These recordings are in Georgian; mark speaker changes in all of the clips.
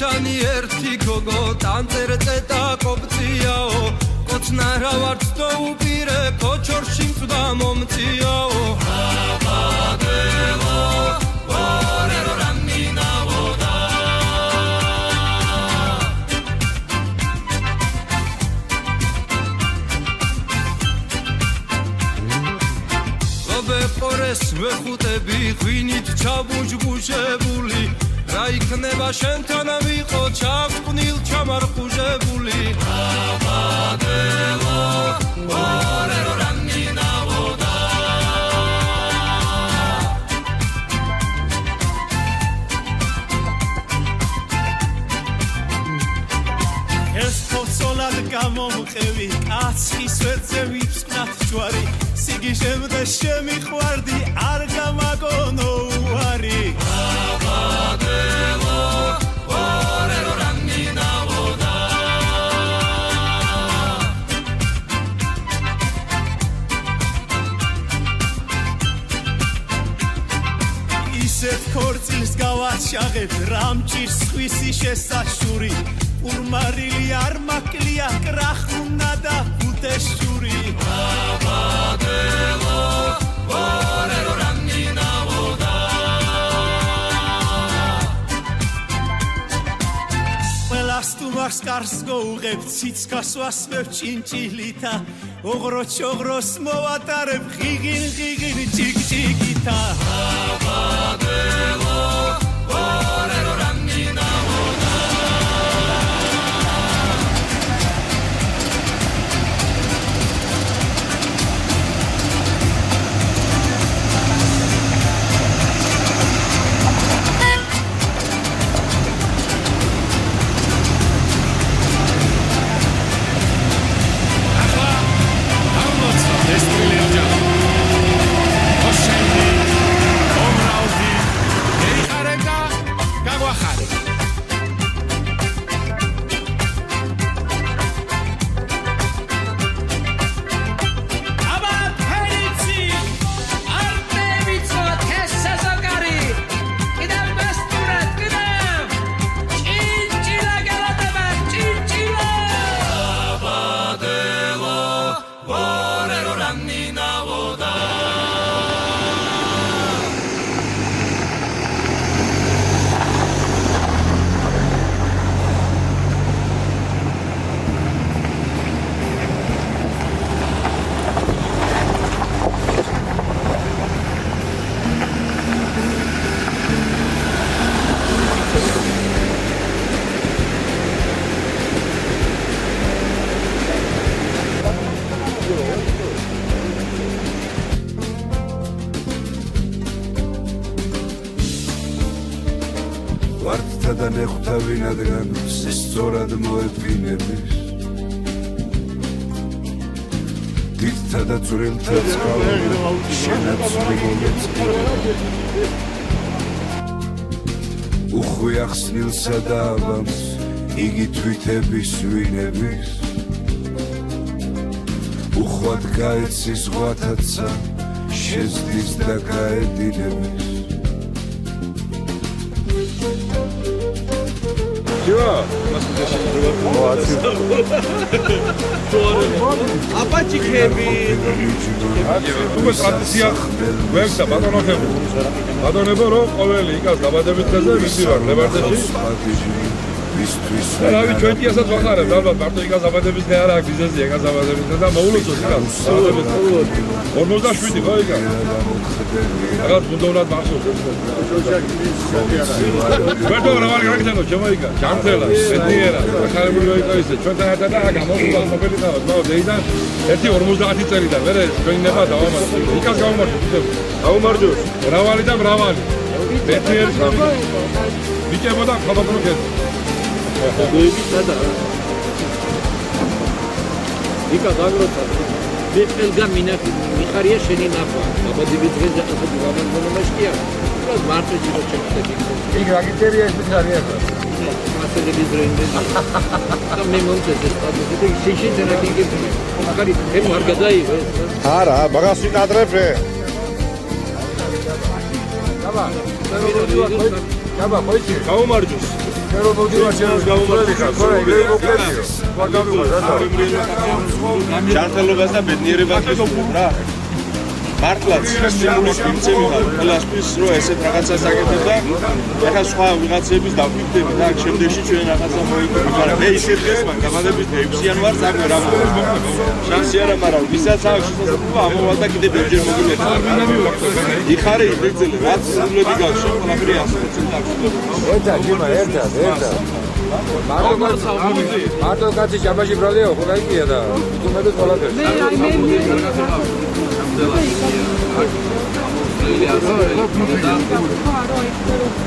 Speaker 1: შანი ერთი გოგო ტანწერწე და კოპციაო კოცნარა ვარც თო უპირე კოჩორში მწვდა მომციაო აბადელო ვორერო რამინავოდა ლობე ყორეს ვეხუტები ღვინით ჩაბუჯბუჟებული რა იქნება შენთან ვიყო ჩაგვყნილ ჩამარხუჟებული აბადელო ვორერო რამინავოდა
Speaker 2: ეს ხოცოლად გამომყევი კაცხის ვერძე ვიფსკნათ ჯვარი სიგიჟემდე შემიყვარდი არ გამაგონო უარი
Speaker 1: აბადელო ვორერო რამინავოდა
Speaker 2: ისეთ ქორწილს გავაჩაღებ რამჭირს სხვისი შესაშური ურმარილი არ მაკლია კრახუნა და უტეშური
Speaker 1: აბადელო ვორერო რამინავოდა
Speaker 2: ყველასტუმარს კარს გოუღებ ციცქას ვასმევ ჭინჭილითა ოღროჩოღროს მოვატარებ ღიგინ ჭიკჭიკითა
Speaker 1: აბადელო ვორერო რამინავოდა
Speaker 3: ვარდთან ეხვთავინადგან სწორად მოეფინების დიდთა და წვრილთა წყალობ შენაცვლი უხვი ახსნილსა და აბამს იგი თვითების ვინების უხვად გაეცის ღვათაცა შეზდის და გაედინების
Speaker 4: აპაჩიკები
Speaker 5: უკვე ტრადიცია გვექს და ბატონებო რომ ყოველი იქას დაბადების დღეზე ვიცი ვარ ლებარდაში რავი ჩვენ კი ასაც ვახარებთ ალბათ მარტო იქას დაბადების დღე არ აქვს ვიზაზე იქას დაბადების დღე და მოულოცოთ იქას 57 ხო იქა რაღაც გუნდოვნად მახსოვს ვერტო რავალი გაგზავნო ჩემო იქა ჯანმრთელა ედიერა ახალებული იყო ისე ჩვენთან ერთად და გამოვიდა მობილი თავად მაო ზეიდან 1:50 წელიდან მერე ჩვენი ნება დავამარცხე იქას გავამარცხე დაუმარჯოს რავალი და მრავალი ედიერი ბიჭებოდა ხაბაკროკეთ
Speaker 4: გოიბი სადა იქა დაგროცა მეთელგა მიხარია შენი ნახვა დაბადების დღეზე ასეთი გამარჯვებაშია უბრალოდ მარტო ჯირო ჩეკდები
Speaker 5: იქ რაგიტერია ეს მიხარია
Speaker 4: მასელების დროინდე და მე მომწესე სტატუსი შეშინდა რაგიგები მაგარი ემ არ გადაიღო
Speaker 5: არა მაგას ვიკადრებ
Speaker 4: დაბა ხოიცი
Speaker 5: გაუმარჯოს Pero motivaționul gaumării ca, fără idei motivație. Foarte bine, da.
Speaker 6: ჯანმრთელობას და ბედნიერებას რა. მართლაც სტიმულის მიცემი ხარ ყველასთვის რომ ესეთ რაღაცას აკეთებ და ეხლა სხვა ვიღაცების დავფიქრდები და შემდეგში ჩვენ რაღაცა მოიგებთ მაგრამ მე ისეთ დღეს მან გამადებით 6 იანვარს აკვე რა მოხდება შანსი არა მაგრამ ვისაც აქვს შესაძლებლობა ამოვალ და კიდე ბევრჯერ მოგილეць იხარე იდეწელი რაც სულები გაქვს ყველაფერი ასე
Speaker 5: ერთად ჯიმა ერთად მარტო კაცი ჯაბაში ბრალია ხო გაიგია და თუმეტეს ყველაფერი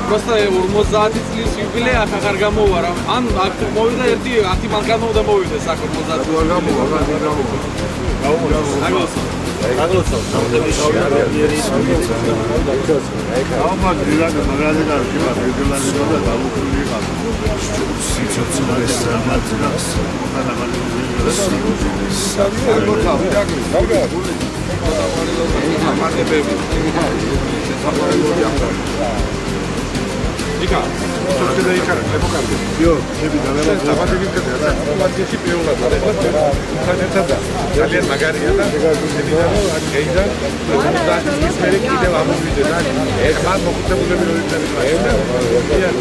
Speaker 7: Просто 50 წლის იუბილეა ახარ გამოვარა. ან აქ მოვიდა ერთი 10 მანქანა უნდა მოვიდეს აქ 50 წლის.
Speaker 5: Ika, ce de Ika, ne focam. Eu, ce bine, la parte din câte, da. La ce pe una, da. Da. Alien magari, da. Ce bine, aici, da, spero că de la muzică, da. Mai mă putem să vedem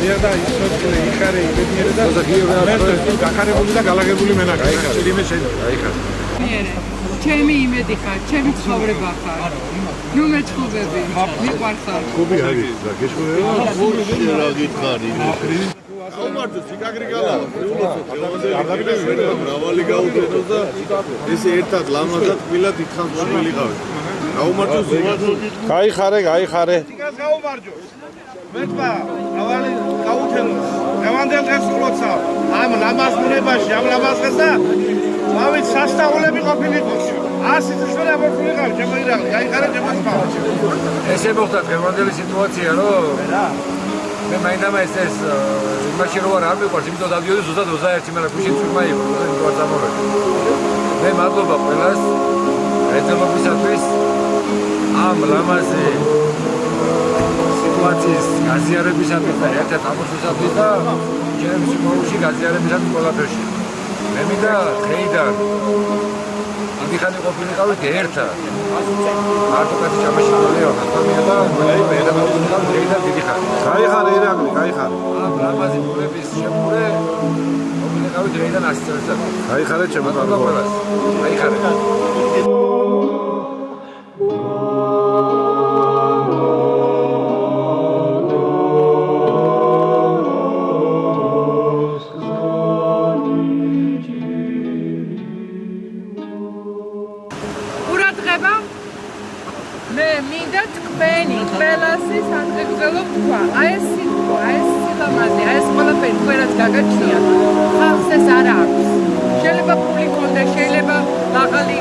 Speaker 5: de da, isso que Ika, bine, da. Da, care muzica galagებული მენა, Ika, ce შეიძლება, Ika.
Speaker 8: ჩემი იმედი ხარ, ჩემი ცხოვრება ხარ. ნუ მეწყობები, მიყვარხარ.
Speaker 5: Kubi არის, და გეშქოება?
Speaker 6: რა გითხარი აუმარტო სიკაგრიგალა მრავალი გაუჩენო და ესე ერთად ლამაზად კვილად იქხან შემილიყავით აუმარტო
Speaker 5: გაიხარე
Speaker 2: სიკას გაუმარჯო მეტყვა მრავალი გაუჩენო ლევანდელ დღეს ულოცა ამ ლამაზ ბუნებაში ამ ლამაზ დღეს და მავით სასწაულები ყოფილიყო 100 წლის ვერ აბორტულიყავ ჩემო ირაღლი გაიხარე ჩემო სპავა
Speaker 5: ესე მოხდა დღევანდელი სიტუაცია რომ მე მაინდა-მაინც ეს იმაში რო არ მიყვარს იმიტომ დავდიოდი ზუსტად 21 მერე გუშინ წვიმა იყო იმიტომ არ დამორეკე მე მადლობა ყველას ეცნობისათვის ამ ლამაზი სიტუაციის გაზიარებისათვის და ერთად ამოსვლისათვის და ჩემს შემოუში გაზიარებისათვის ყველაფერში მე მინდა დღეიდან მიხანი ყოფილიყავით ერთად მარტო კაცი ჯამაში გოლეო ნახტომია და მე და მოვიდა დღეიდან დიდი ხანი გაიხარე ირაკლი გაიხარე ლამაზი ბუნების შემურე ყოფილიყავით დღეიდან 100 წელს გაიხარე ჩემო ყველას გაიხარე
Speaker 8: მე მინდა თქვენი ყველასი სანტეგზელო თქვა აი ეს სიტყვა აი ეს სილამაზე აი ეს ყველაფერი თქვენაც გაგაჩნია ხალხს ეს არ აქვს შეიძლება ფული კონდეს შეიძლება მაღალი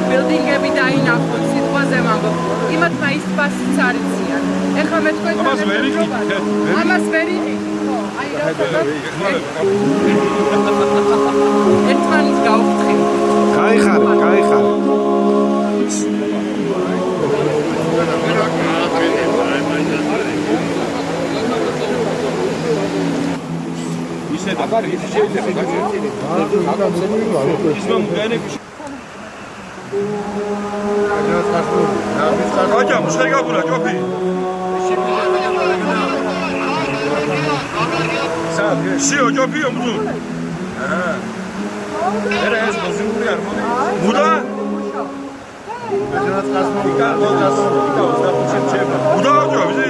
Speaker 8: ბილდინგები დაინახონ სიტყვაზე მაგო იმათმა ის ფასიც არ იციან ეხლა მე თქვენთან ამას ვერ იღებთ ხო აი რა ერთმანეთს გავხდით
Speaker 5: გაიხარე ისე და ის შეიძლება გაჭა მუსიკაგურა ჯოფი სიო ჯოფი ომძუ ერა ეს მუსიკური არ მოდი მუდა მეჯანაც გასმოდი გასმოდი და 25 ჩემ მუდა ჯოფი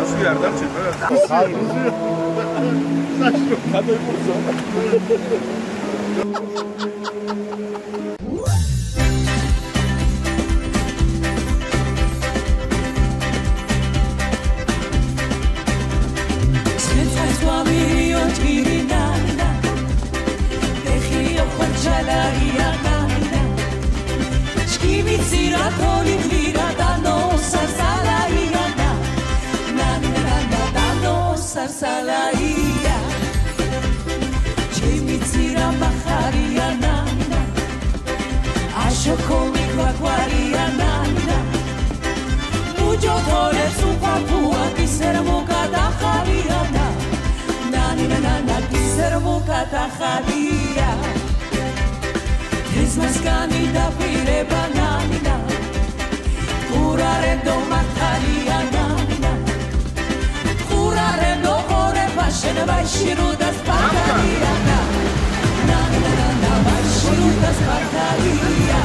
Speaker 5: ასე არ დარჩება
Speaker 9: Salaia, chimitzira macharia nana, asho komi kwaria nana, mucho tore su papua, kisera moka da ახალია ეს მასკანი დაპირება ნანა ყურარედო მართალია ნანა ყურარედო ხორება შენებაში რუდას პარტალია ნანა ვაშრუდას პარტალია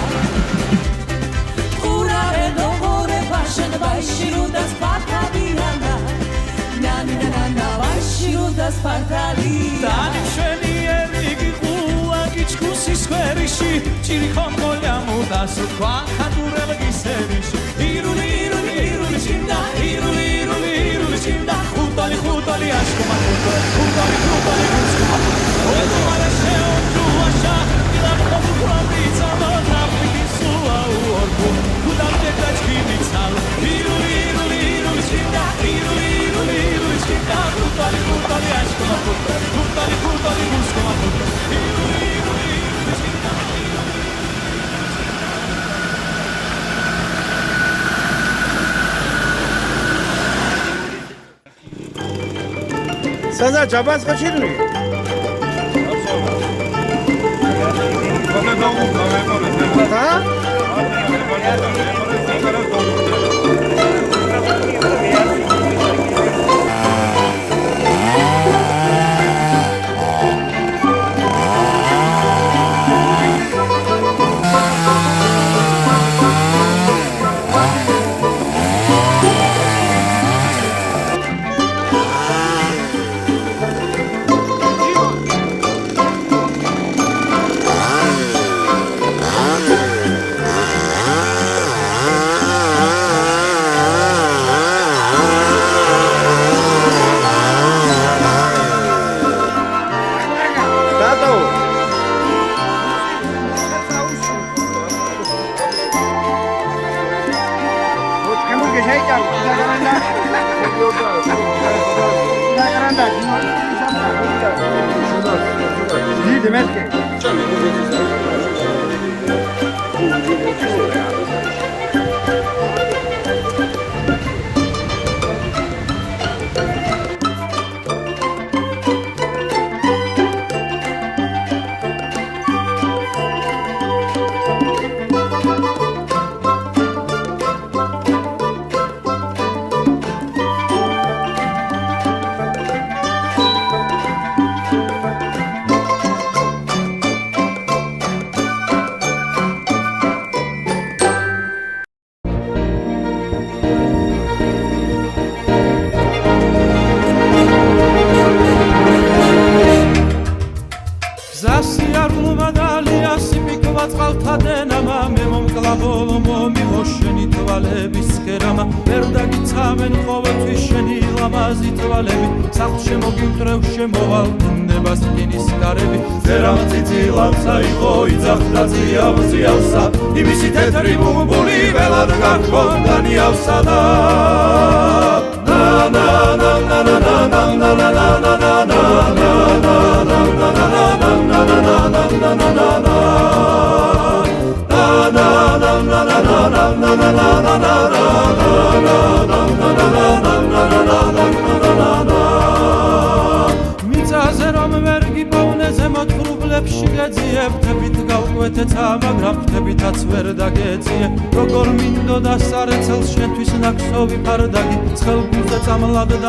Speaker 9: ყურარედო ხორება შენებაში რუდას პარტალია ნანა ვაშრუდას პარტალია
Speaker 1: დანიშნიერი გიყულა გიჩქუსის სკვერიში ჭირი ხომგოლია მუდას თქვა ხატურელ გისერიში ირული ჩიმდა ირული ჩიმდა ხუტალი აშკომა ხუტალი უსკომა ოდმარა შეოჯუაშა დილა ხომგრამიცა მოტრაფი სულა უორგუ ხუდამდე გაჩქიმი ცალ ირული ჩიმდა ირული ჩიმდა ხუტალი აშკომა ხუტალი უსკომა
Speaker 2: სადა ჯაბას ხაჩირნი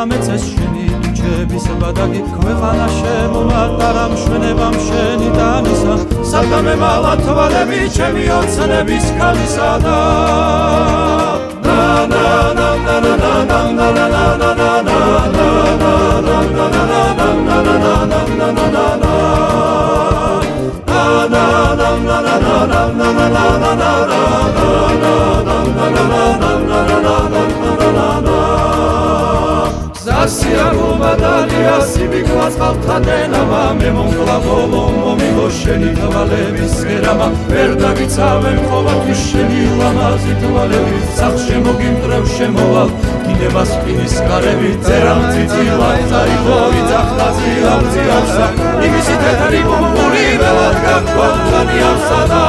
Speaker 1: დამეცეს შენი დუჩების ბადაგი ქვეყანა შემომატარა მშვენებამ შენი დამისა სადამე მალათვალები ჩემი ოცნების ქალისა და სიარუმადალია სიბიკლას ხალთადენამა მე მომკლავოლო მომილო შენი თვალების გერამა ვერ დაგიცავენ ყოველთვის შენი ლამაზი თვალები სახში მოგიმტრევ შემოვალ კიდევას პირის კარები წერამ ციცილად წაიღო ვიძახტაზი ამძიავსა იმისი თეთრი ბუმბული ველად გაქვავთანი ავსადა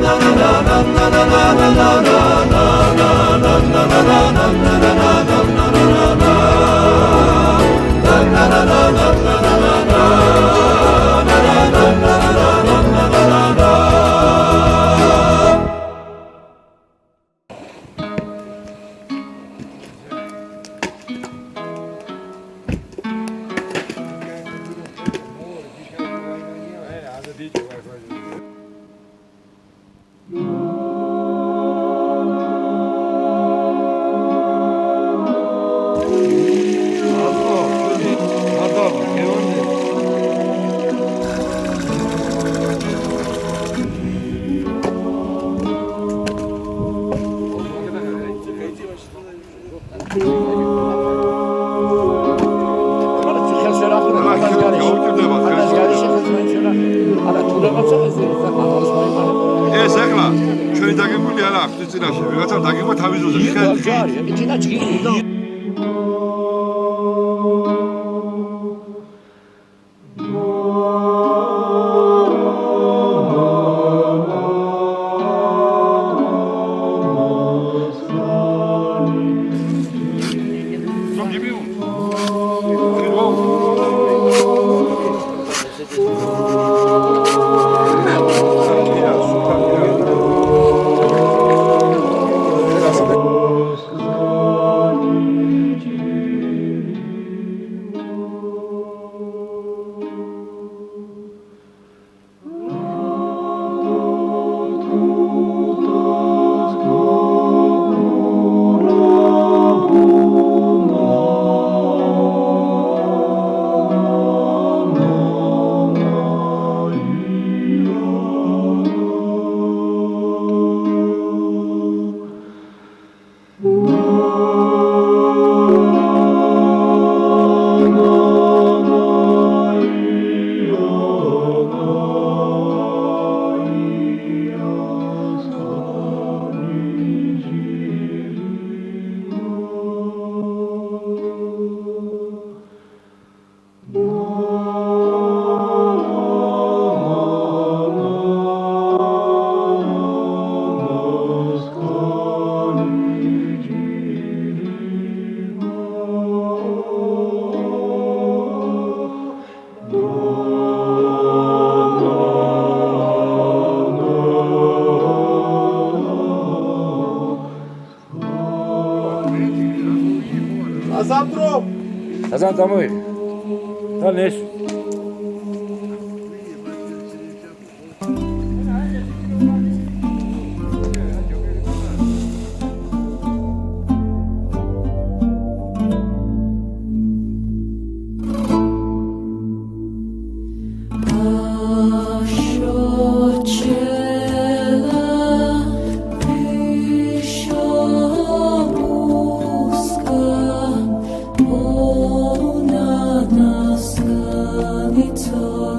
Speaker 1: na
Speaker 5: ეს ეხლა ჩვენი დაგებული არა აქვს წინაშე ვიღაცამ დაგება თავის ძოზე
Speaker 4: Azan tamam. Da ne?
Speaker 9: It's all